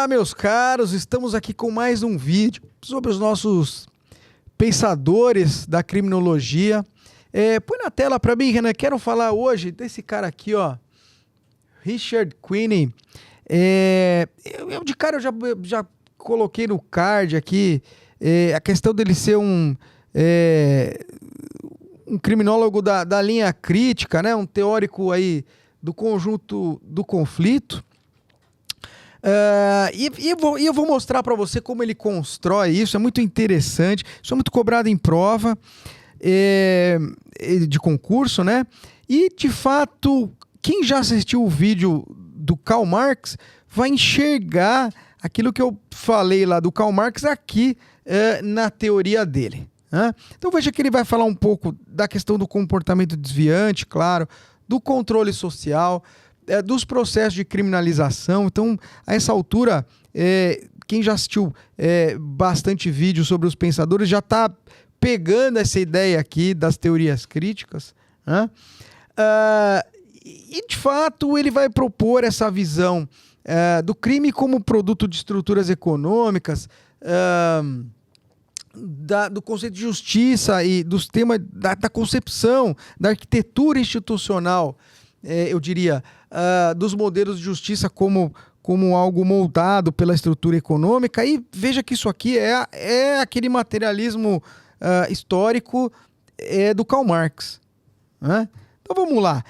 Olá, meus caros, estamos aqui com mais um vídeo sobre os nossos pensadores da criminologia. Põe na tela para mim, Renan, quero falar hoje desse cara aqui, ó, Richard Quine. Eu de cara eu já coloquei no card aqui a questão dele ser um criminólogo da linha crítica, né? Um teórico aí do conjunto do conflito. Eu vou mostrar para você como ele constrói isso, é muito interessante, isso é muito cobrado em prova de concurso, né? E, de fato, quem já assistiu o vídeo do Karl Marx vai enxergar aquilo que eu falei lá do Karl Marx aqui na teoria dele. Né? Então veja que ele vai falar um pouco da questão do comportamento desviante, claro, do controle social, dos processos de criminalização. Então, a essa altura, quem já assistiu bastante vídeo sobre os pensadores já está pegando essa ideia aqui das teorias críticas. Né? E, de fato, ele vai propor essa visão do crime como produto de estruturas econômicas, do conceito de justiça e dos temas da concepção, da arquitetura institucional, eu diria, dos modelos de justiça como algo moldado pela estrutura econômica. E veja que isso aqui é aquele materialismo histórico do Karl Marx. Né? Então vamos lá.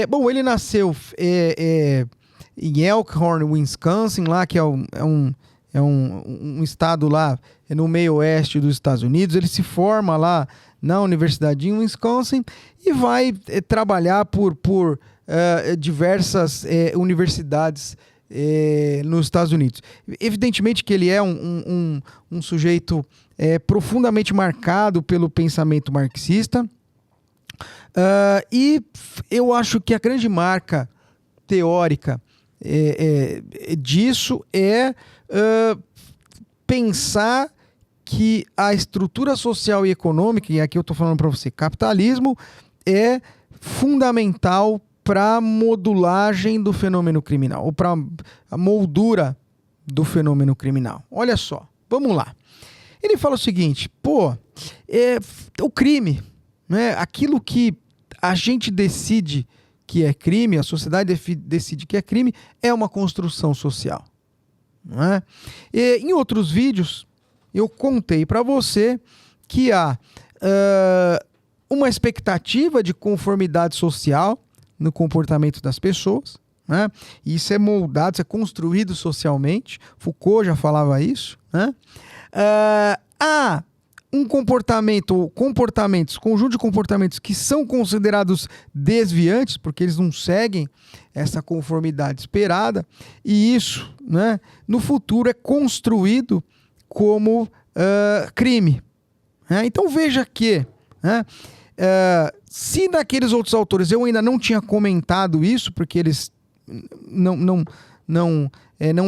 Bom, ele nasceu em Elkhorn, Wisconsin, lá que é um estado lá no meio oeste dos Estados Unidos. Ele se forma lá na Universidade de Wisconsin e vai trabalhar por diversas universidades nos Estados Unidos. Evidentemente que ele é um sujeito profundamente marcado pelo pensamento marxista, e eu acho que a grande marca teórica disso é pensar que a estrutura social e econômica, e aqui eu estou falando para você, capitalismo, é fundamental para a modulagem do fenômeno criminal, ou para a moldura do fenômeno criminal. Olha só, vamos lá. Ele fala o seguinte, o crime, né, aquilo que a gente decide que é crime, a sociedade decide que é crime, é uma construção social. Não é? Em outros vídeos, eu contei para você que há uma expectativa de conformidade social no comportamento das pessoas, né? E isso é moldado, isso é construído socialmente. Foucault já falava isso. Né? Há um conjunto de comportamentos que são considerados desviantes, porque eles não seguem essa conformidade esperada, e isso, né, no futuro é construído como crime. Né? Então veja que, né, se naqueles outros autores eu ainda não tinha comentado isso, porque eles não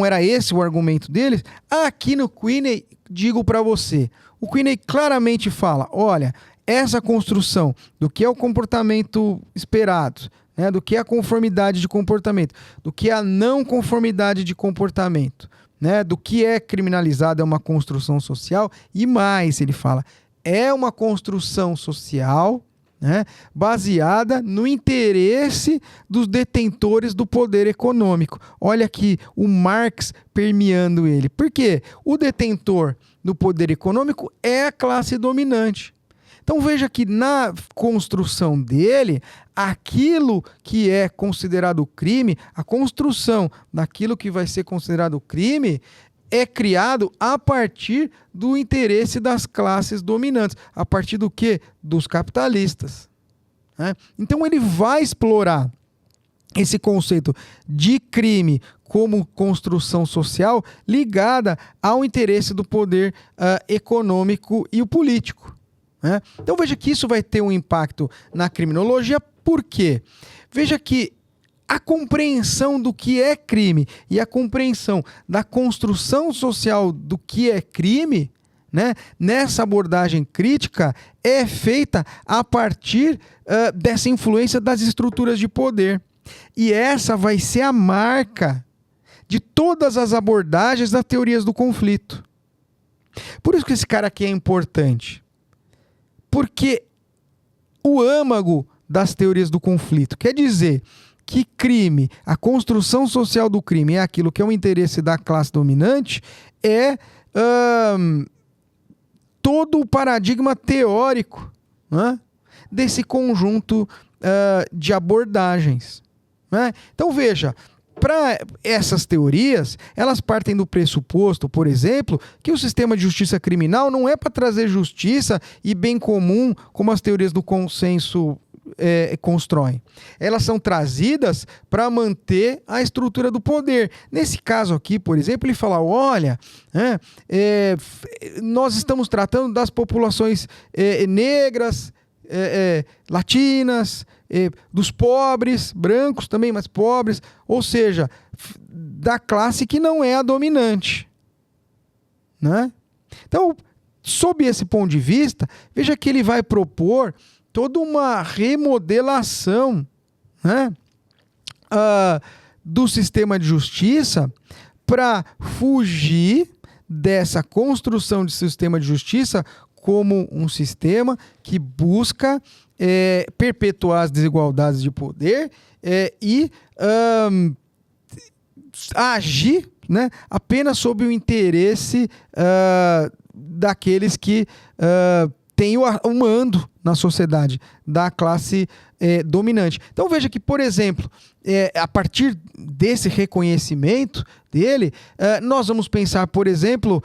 era esse o argumento deles, aqui no Quine, digo para você, o Quine claramente fala, olha, essa construção do que é o comportamento esperado, né, do que é a conformidade de comportamento, do que é a não conformidade de comportamento, né, do que é criminalizado é uma construção social, e mais, ele fala, é uma construção social, né, baseada no interesse dos detentores do poder econômico. Olha aqui o Marx permeando ele. Por quê? O detentor do poder econômico é a classe dominante. Então veja que na construção dele, aquilo que é considerado crime, a construção daquilo que vai ser considerado crime, é criado a partir do interesse das classes dominantes. A partir do quê? Dos capitalistas. Né? Então ele vai explorar esse conceito de crime como construção social ligada ao interesse do poder econômico e o político. Né? Então veja que isso vai ter um impacto na criminologia. Por quê? Veja que a compreensão do que é crime e a compreensão da construção social do que é crime, né, nessa abordagem crítica, é feita a partir dessa influência das estruturas de poder. E essa vai ser a marca de todas as abordagens das teorias do conflito. Por isso que esse cara aqui é importante. Porque o âmago das teorias do conflito quer dizer que crime, a construção social do crime é aquilo que é o interesse da classe dominante, é todo o paradigma teórico, né, desse conjunto de abordagens. Né? Então veja, para essas teorias, elas partem do pressuposto, por exemplo, que o sistema de justiça criminal não é para trazer justiça e bem comum, como as teorias do consenso constroem. Elas são trazidas para manter a estrutura do poder. Nesse caso aqui, por exemplo, ele fala, olha, nós estamos tratando das populações negras, latinas, dos pobres, brancos também, mas pobres, ou seja, da classe que não é a dominante. Né? Então, sob esse ponto de vista, veja que ele vai propor toda uma remodelação, né, do sistema de justiça para fugir dessa construção de sistema de justiça como um sistema que busca perpetuar as desigualdades de poder e agir, né, apenas sob o interesse daqueles que têm o mando na sociedade, da classe dominante. Então veja que, por exemplo, a partir desse reconhecimento dele, nós vamos pensar, por exemplo,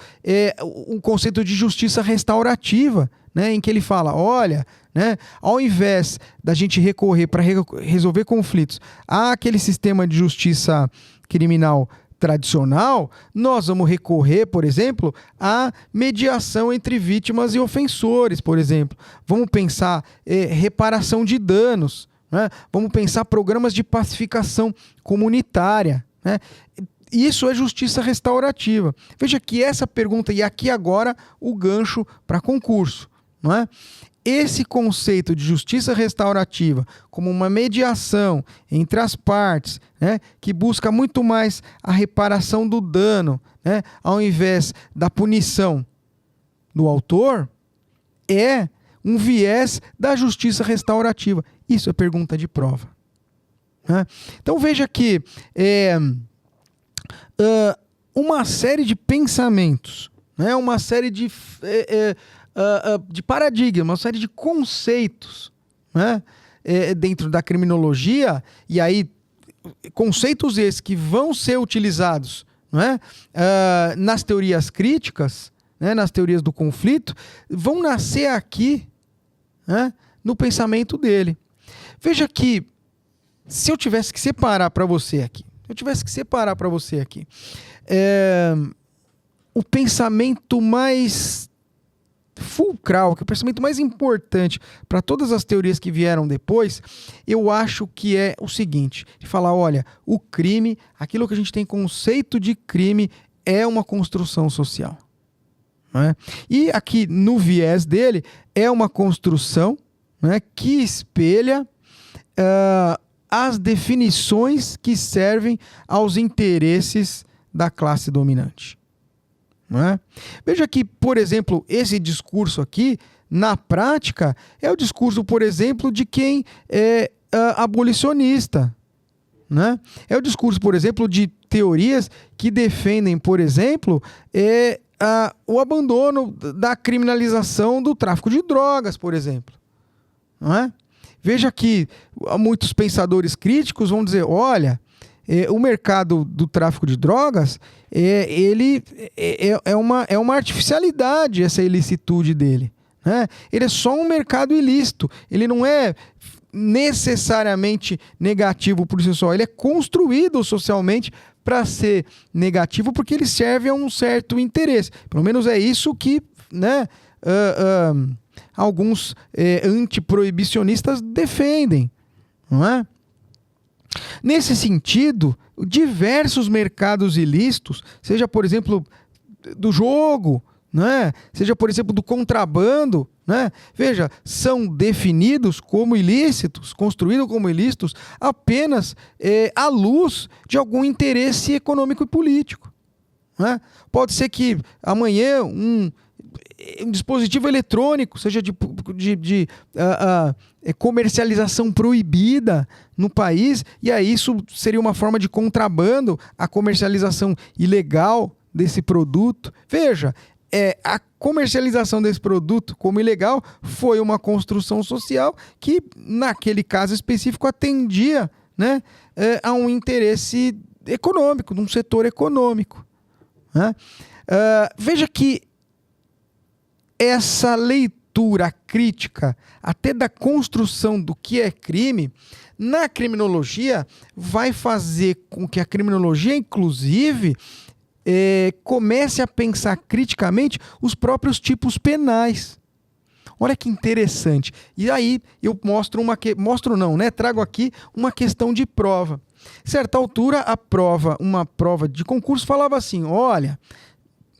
um conceito de justiça restaurativa, né, em que ele fala, olha, né, ao invés da gente recorrer para resolver conflitos àquele sistema de justiça criminal tradicional, nós vamos recorrer, por exemplo, à mediação entre vítimas e ofensores, por exemplo. Vamos pensar reparação de danos, né? Vamos pensar programas de pacificação comunitária, né? Isso é justiça restaurativa. Veja que essa pergunta, e aqui agora o gancho para concurso, não é? Esse conceito de justiça restaurativa como uma mediação entre as partes, né, que busca muito mais a reparação do dano, né, ao invés da punição do autor, é um viés da justiça restaurativa. Isso é pergunta de prova. Né? Então veja que uma série de pensamentos, né, uma série de paradigmas, uma série de conceitos, né, dentro da criminologia, e aí conceitos esses que vão ser utilizados, né, nas teorias críticas, né, nas teorias do conflito, vão nascer aqui, né, no pensamento dele. Veja que, se eu tivesse que separar para você aqui, o pensamento mais fulcral, que é o pensamento mais importante para todas as teorias que vieram depois, eu acho que é o seguinte, de falar, olha, o crime, aquilo que a gente tem conceito de crime, é uma construção social. Né? E aqui, no viés dele, é uma construção, né, que espelha as definições que servem aos interesses da classe dominante. Não é? Veja que, por exemplo, esse discurso aqui, na prática, é o discurso, por exemplo, de quem é abolicionista. Né? É o discurso, por exemplo, de teorias que defendem, por exemplo, o abandono da criminalização do tráfico de drogas, por exemplo. Não é? Veja que muitos pensadores críticos vão dizer, olha, o mercado do tráfico de drogas, ele é uma artificialidade, essa ilicitude dele. Né? Ele é só um mercado ilícito, ele não é necessariamente negativo por si só, ele é construído socialmente para ser negativo porque ele serve a um certo interesse. Pelo menos é isso que, né, alguns antiproibicionistas defendem. Não é? Nesse sentido, diversos mercados ilícitos, seja, por exemplo, do jogo, né? Seja, por exemplo, do contrabando, né? Veja, são definidos como ilícitos, construídos como ilícitos, apenas à luz de algum interesse econômico e político, né? Pode ser que amanhã um dispositivo eletrônico seja de comercialização proibida no país, e aí isso seria uma forma de contrabando, a comercialização ilegal desse produto. Veja, a comercialização desse produto como ilegal foi uma construção social que, naquele caso específico, atendia, né, a um interesse econômico, de um setor econômico, né? Veja que essa leitura crítica, até da construção do que é crime, na criminologia, vai fazer com que a criminologia, inclusive, comece a pensar criticamente os próprios tipos penais. Olha que interessante. E aí eu trago aqui uma questão de prova. Certa altura, uma prova de concurso falava assim: olha,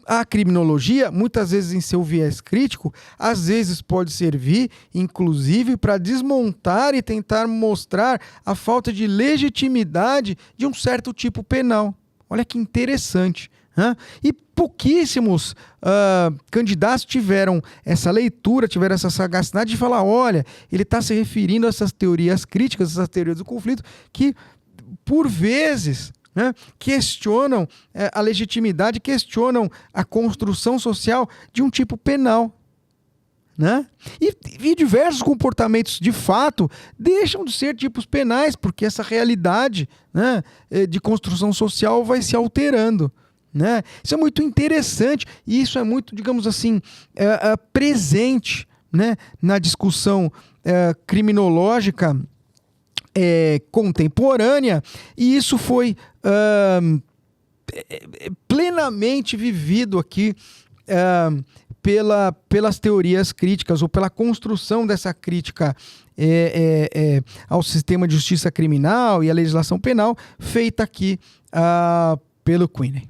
a criminologia, muitas vezes em seu viés crítico, às vezes pode servir, inclusive, para desmontar e tentar mostrar a falta de legitimidade de um certo tipo penal. Olha que interessante, né? E pouquíssimos candidatos tiveram essa leitura, tiveram essa sagacidade de falar: olha, ele está se referindo a essas teorias críticas, essas teorias do conflito, que, por vezes, né, questionam a legitimidade, questionam a construção social de um tipo penal, né? E diversos comportamentos, de fato, deixam de ser tipos penais, porque essa realidade, né, de construção social vai se alterando, né? Isso é muito interessante e isso é muito, digamos assim, presente, né, na discussão criminológica contemporânea, e isso foi plenamente vivido aqui pelas teorias críticas, ou pela construção dessa crítica ao sistema de justiça criminal e à legislação penal, feita aqui pelo Queeney.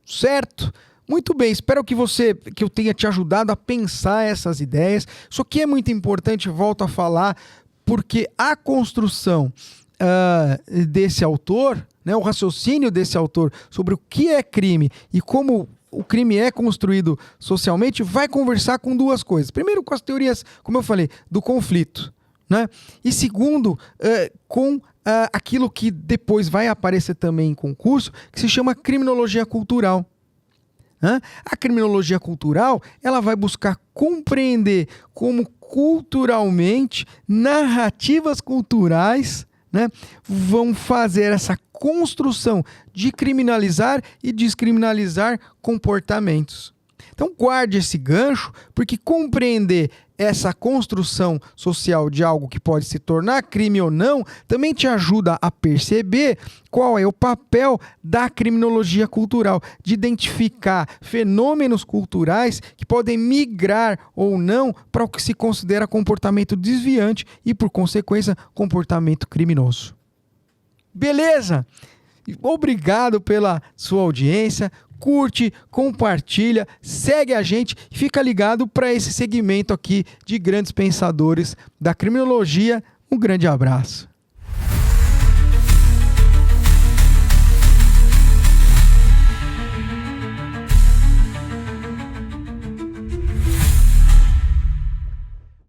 Certo? Muito bem, espero que eu tenha te ajudado a pensar essas ideias. Isso aqui é muito importante, volto a falar, porque a construção desse autor, né, o raciocínio desse autor sobre o que é crime e como o crime é construído socialmente, vai conversar com duas coisas. Primeiro, com as teorias, como eu falei, do conflito, né? E segundo, com aquilo que depois vai aparecer também em concurso, que se chama criminologia cultural. A criminologia cultural, ela vai buscar compreender como culturalmente narrativas culturais, né, vão fazer essa construção de criminalizar e descriminalizar comportamentos. Então guarde esse gancho, porque compreender essa construção social de algo que pode se tornar crime ou não também te ajuda a perceber qual é o papel da criminologia cultural, de identificar fenômenos culturais que podem migrar ou não para o que se considera comportamento desviante e, por consequência, comportamento criminoso. Beleza? Obrigado pela sua audiência. Curte, compartilha, segue a gente e fica ligado para esse segmento aqui de grandes pensadores da criminologia. Um grande abraço.